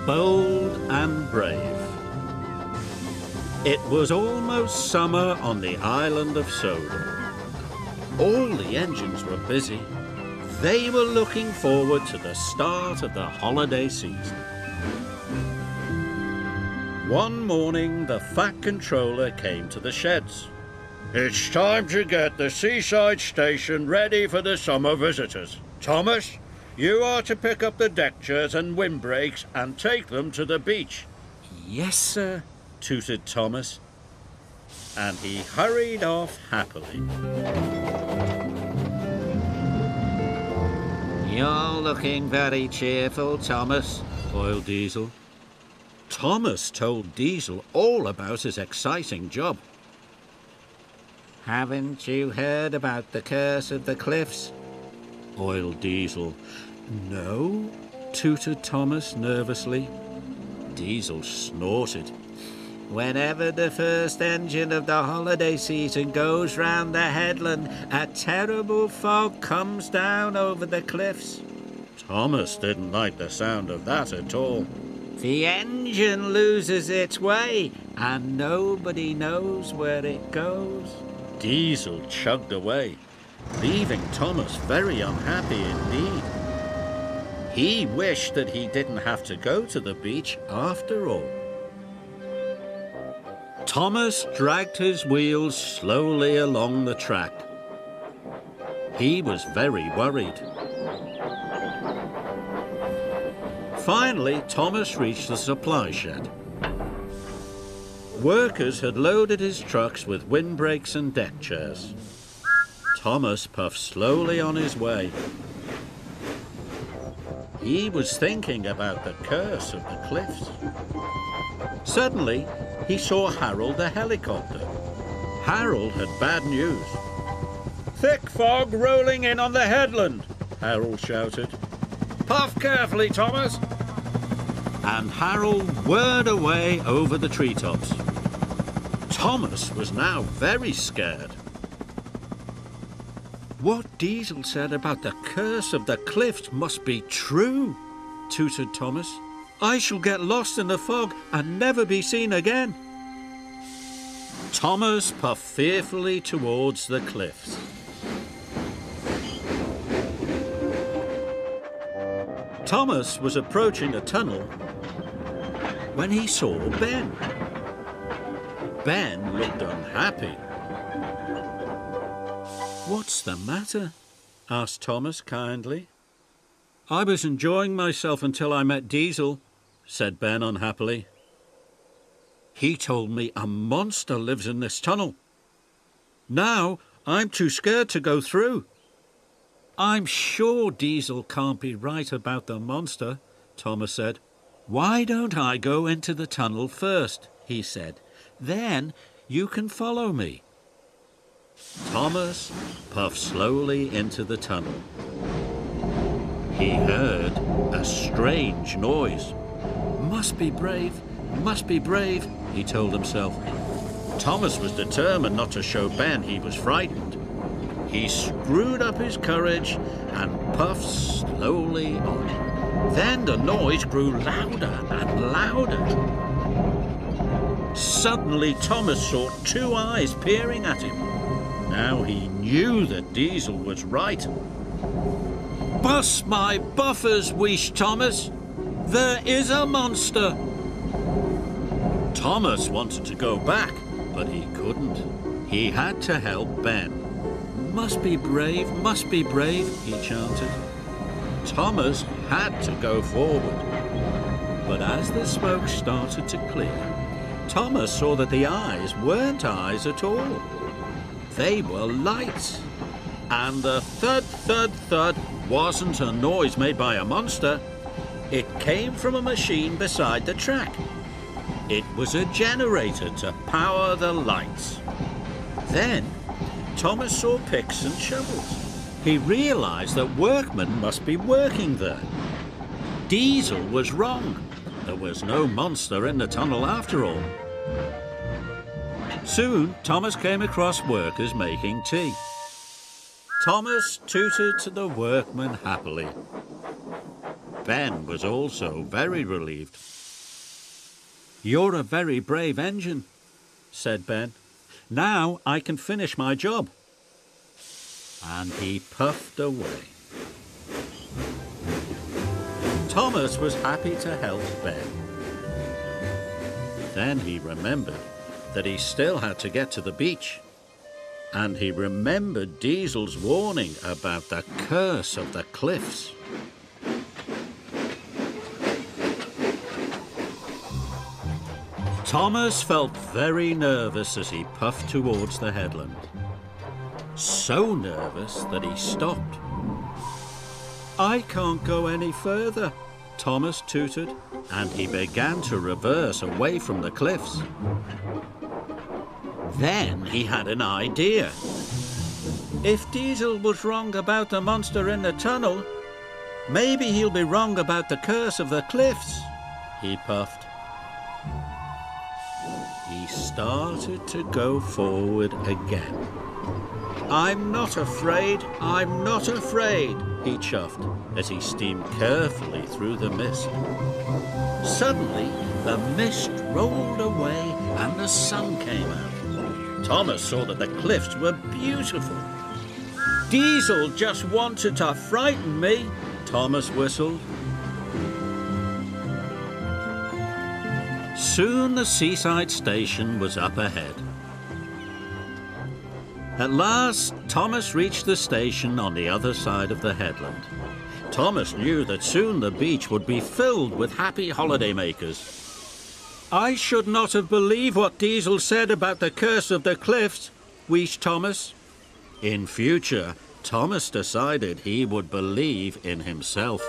bold and brave. It was almost summer on the island of Soda. All the engines were busy. They were looking forward to the start of the holiday season. One morning, the Fat Controller came to the sheds. "It's time to get the seaside station ready for the summer visitors. Thomas, you are to pick up the deck chairs and windbreaks and take them to the beach." "Yes, sir," tooted Thomas, and he hurried off happily. "You're looking very cheerful, Thomas," oiled Diesel. Thomas told Diesel all about his exciting job. "Haven't you heard about the curse of the cliffs?" oiled Diesel. "No," tooted Thomas nervously. Diesel snorted. "Whenever the first engine of the holiday season goes round the headland, a terrible fog comes down over the cliffs." Thomas didn't like the sound of that at all. "The engine loses its way, and nobody knows where it goes." Diesel chugged away, leaving Thomas very unhappy indeed. He wished that he didn't have to go to the beach after all. Thomas dragged his wheels slowly along the track. He was very worried. Finally, Thomas reached the supply shed. Workers had loaded his trucks with windbreaks and deck chairs. Thomas puffed slowly on his way. He was thinking about the curse of the cliffs. Suddenly, he saw Harold the helicopter. Harold had bad news. "Thick fog rolling in on the headland," Harold shouted. "Puff carefully, Thomas." And Harold whirred away over the treetops. Thomas was now very scared. "What Diesel said about the curse of the cliffs must be true," tooted Thomas. "I shall get lost in the fog and never be seen again." Thomas puffed fearfully towards the cliffs. Thomas was approaching a tunnel when he saw Ben. Ben looked unhappy. "What's the matter?" asked Thomas kindly. "I was enjoying myself until I met Diesel," said Ben unhappily. "He told me a monster lives in this tunnel. Now I'm too scared to go through." "I'm sure Diesel can't be right about the monster," Thomas said. "Why don't I go into the tunnel first?" he said. "Then you can follow me." Thomas puffed slowly into the tunnel. He heard a strange noise. "Must be brave, must be brave," he told himself. Thomas was determined not to show Ben he was frightened. He screwed up his courage and puffed slowly on. Then the noise grew louder and louder. Suddenly Thomas saw two eyes peering at him. Now he knew that Diesel was right. "Bust my buffers," wheezed Thomas. "There is a monster." Thomas wanted to go back, but he couldn't. He had to help Ben. Must be brave, he chanted. Thomas had to go forward. But as the smoke started to clear, Thomas saw that the eyes weren't eyes at all. They were lights. And the thud, thud, thud wasn't a noise made by a monster. It came from a machine beside the track. It was a generator to power the lights. Then Thomas saw picks and shovels. He realized that workmen must be working there. Diesel was wrong. There was no monster in the tunnel after all. Soon, Thomas came across workers making tea. Thomas tooted to the workmen happily. Ben was also very relieved. "You're a very brave engine," said Ben. "Now I can finish my job." And he puffed away. Thomas was happy to help Ben. Then he remembered that he still had to get to the beach. And he remembered Diesel's warning about the curse of the cliffs. Thomas felt very nervous as he puffed towards the headland. So nervous that he stopped. "I can't go any further," Thomas tooted, and he began to reverse away from the cliffs. Then he had an idea. "If Diesel was wrong about the monster in the tunnel, maybe he'll be wrong about the curse of the cliffs," he puffed. He started to go forward again. "I'm not afraid, I'm not afraid," he chuffed as he steamed carefully through the mist. Suddenly, the mist rolled away and the sun came out. Thomas saw that the cliffs were beautiful. "Diesel just wanted to frighten me," Thomas whistled. Soon the seaside station was up ahead. At last, Thomas reached the station on the other side of the headland. Thomas knew that soon the beach would be filled with happy holidaymakers. "I should not have believed what Diesel said about the curse of the cliffs," wheezed Thomas. In future, Thomas decided he would believe in himself.